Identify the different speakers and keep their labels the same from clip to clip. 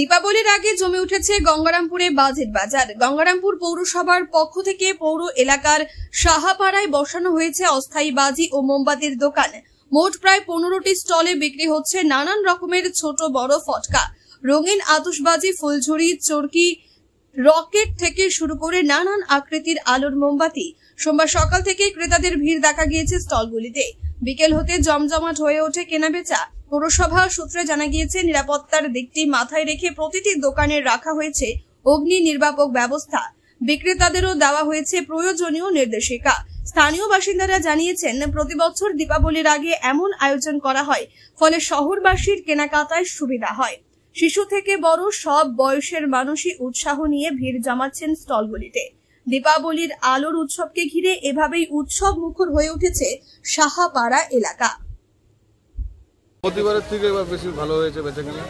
Speaker 1: দীপাবলির আগে জমে উঠেছে গঙ্গারামপুরে বাজির বাজার। গঙ্গারামপুর পৌরসভার পক্ষ থেকে পৌর এলাকার সাহাপাড়ায় বসানো হয়েছে অস্থায়ী বাজি ও মোমবাতির দোকান। মোট প্রায় 15টি স্টলে বিক্রি হচ্ছে নানান রকমের ছোট বড় ফটকা, রঙিন আতশবাজি, ফুলঝুরি, চরকি, রকেট থেকে শুরু করে নানান আকৃতির আলোর মোমবাতি। সোমবার সকাল থেকে ক্রেতাদের ভিড় দেখা গিয়েছে স্টলগুলিতে। বিকেল হতে জমজমাট হয়ে ওঠে কেনাবেচা। পৌরসভা সূত্রে জানা গিয়েছে, নিরাপত্তার দিকটি মাথায় রেখে প্রতিটি দোকানে রাখা হয়েছে অগ্নি নির্বাপক ব্যবস্থা। বিক্রেতাদেরও দেওয়া হয়েছে প্রয়োজনীয় নির্দেশিকা। স্থানীয় বাসিন্দারা জানিয়েছেন, প্রতি বছর দীপাবলির আগে এমন আয়োজন করা হয়, ফলে শহরবাসীর কেনাকাটায় সুবিধা হয়। শিশু থেকে বড় সব বয়সের মানুষই উৎসাহ নিয়ে ভিড় জমাচ্ছেন স্টলগুলিতে। দীপাবলির আলোর উৎসবকে ঘিরে এভাবেই উৎসব মুখর হয়ে উঠেছে সাহাপাড়া এলাকা।
Speaker 2: প্রতিবারের থেকে এবার বেশি ভালো হয়েছে বেচাকেনা।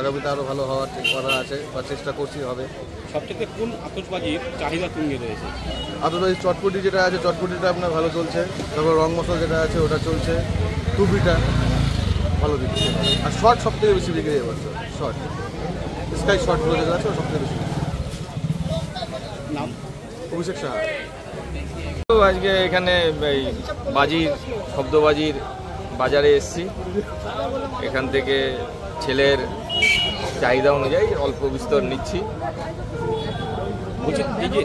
Speaker 2: আগামীতে আরো ভালো হওয়ার করা আছে বা চেষ্টা করছি হবে।
Speaker 3: সবথেকে কোন আতশবাজির চাহিদা তুঙ্গে রয়েছে?
Speaker 2: আতশবাজি চটপটি যেটা আছে, চটপটিটা আপনার ভালো চলছে। তারপর রং মশলা যেটা আছে ওটা চলছে। টুপিটা ভালো দিচ্ছে। আর শর্ট সব থেকে বেশি বিক্রি এবার। শর্ট স্কাই শর্টগুলো যেটা আছে সব থেকে বেশি।
Speaker 3: নাম?
Speaker 2: অভিষেক সাহা।
Speaker 4: আজকে এখানে বাজির শব্দবাজির বাজারে এসেছি। এখান থেকে ছেলের চাহিদা অনুযায়ী অল্প বিস্তর নিচ্ছি।
Speaker 3: বলছি, এই যে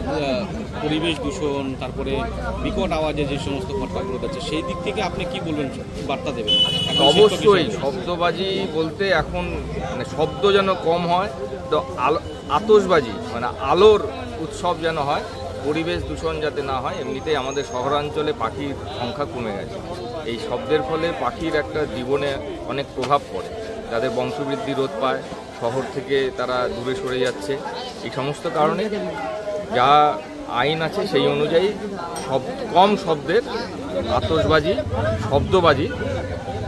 Speaker 3: পরিবেশ দূষণ, তারপরে বিকট আওয়াজে যে সমস্ত ঘটনাগুলো হচ্ছে, সেই দিক থেকে আপনি কি বলবেন, বার্তা দেবেন?
Speaker 4: অবশ্যই শব্দবাজি বলতে এখন মানে শব্দ যেন কম হয়, তো আতশবাজি মানে আলোর উৎসব যেন হয়, পরিবেশ দূষণ যাতে না হয়। এমনিতেই আমাদের শহরাঞ্চলে পাখির সংখ্যা কমে গেছে। এই শব্দের ফলে পাখির একটা জীবনে অনেক প্রভাব পড়ে। যাদের বংশবৃদ্ধি রোধ পায়, শহর থেকে তারা দূরে সরে যাচ্ছে। এই সমস্ত কারণে যা আইন আছে সেই অনুযায়ী কম শব্দের আতশবাজি, শব্দবাজি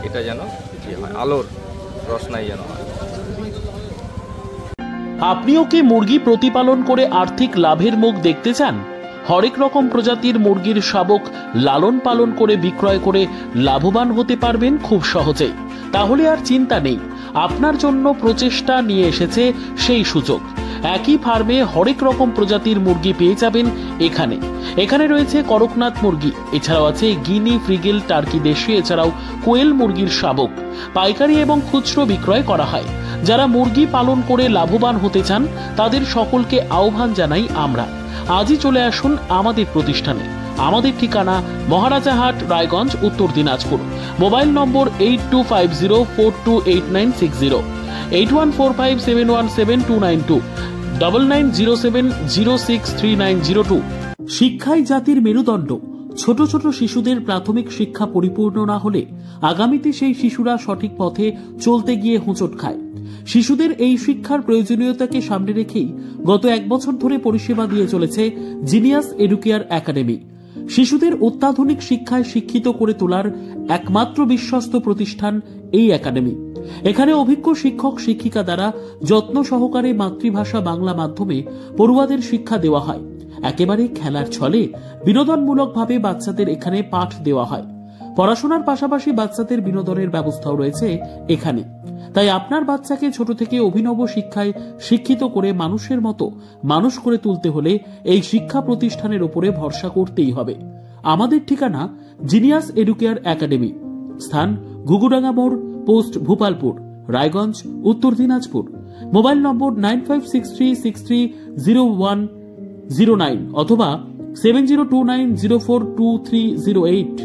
Speaker 4: এটা যেন হয়, আলোর রসনাই যেন হয়।
Speaker 5: আপনিও কি মুরগি প্রতিপালন করে আর্থিক লাভের মুখ দেখতে চান? হরেক রকম প্রজাতির মুরগির শাবক লালন পালন করে বিক্রয় করে লাভবান হতে পারবেন খুব সহজেই। তাহলে আর চিন্তা নেই, আপনার জন্য প্রচেষ্টা নিয়ে এসেছে সেই সুযোগ। একই ফার্মে হরেক রকম প্রজাতির মুরগি পেয়ে যাবেন এখানে রয়েছে করকনাথ মুরগি, এছাড়াও আছে গিনি, ফ্রিগেল, টার্কি দেশি, এছাড়াও কোয়েল মুরগির শাবক। পাইকারি এবং খুচরো বিক্রয় করা হয়। যারা মুরগি পালন করে লাভবান হতে চান তাদের সকলকে আহ্বান জানাই আমরা। আজই চলে আসুন আমাদের প্রতিষ্ঠানে। আমাদের ঠিকানা মহারাজাহাট, রায়গঞ্জ, উত্তর দিনাজপুর। মোবাইল নম্বর 8250428960, 8145717292, 9907063902। শিক্ষাই জাতির মেরুদণ্ড। ছোট ছোট শিশুদের প্রাথমিক শিক্ষা পরিপূর্ণ না হলে আগামীতে সেই শিশুরা সঠিক পথে চলতে গিয়ে হোঁচট খায়। শিশুদের এই শিক্ষার প্রয়োজনীয়তাকে সামনে রেখেই গত 1 বছর ধরে পরিষেবা দিয়ে চলেছে জিনিয়াস এডুকেয়ার একাডেমি। শিশুদের অত্যাধুনিক শিক্ষায় শিক্ষিত করে তোলার একমাত্র বিশ্বস্ত প্রতিষ্ঠান এই একাডেমি। এখানে অভিজ্ঞ শিক্ষক শিক্ষিকা দ্বারা যত্ন সহকারে মাতৃভাষা বাংলা মাধ্যমে পড়ুয়াদের শিক্ষা দেওয়া হয়। একেবারে খেলার ছলে বিনোদনমূলকভাবে বাচ্চাদের এখানে পাঠ দেওয়া হয়। পড়াশোনার পাশাপাশি বাচ্চাদের বিনোদনের ব্যবস্থাও রয়েছে এখানে। তাই আপনার বাচ্চাকে ছোট থেকে অভিনব শিক্ষায় শিক্ষিত করে মানুষের মতো মানুষ করে তুলতে হলে এই শিক্ষা প্রতিষ্ঠানের উপরে ভরসা করতেই হবে। আমাদের ঠিকানা জিনিয়াস এডুকেয়ার একাডেমি, স্থান ঘুঘুডাঙ্গা মোড়, পোস্ট ভূপালপুর, রায়গঞ্জ, উত্তর দিনাজপুর। মোবাইল নম্বর 9563630109 অথবা 7029042308।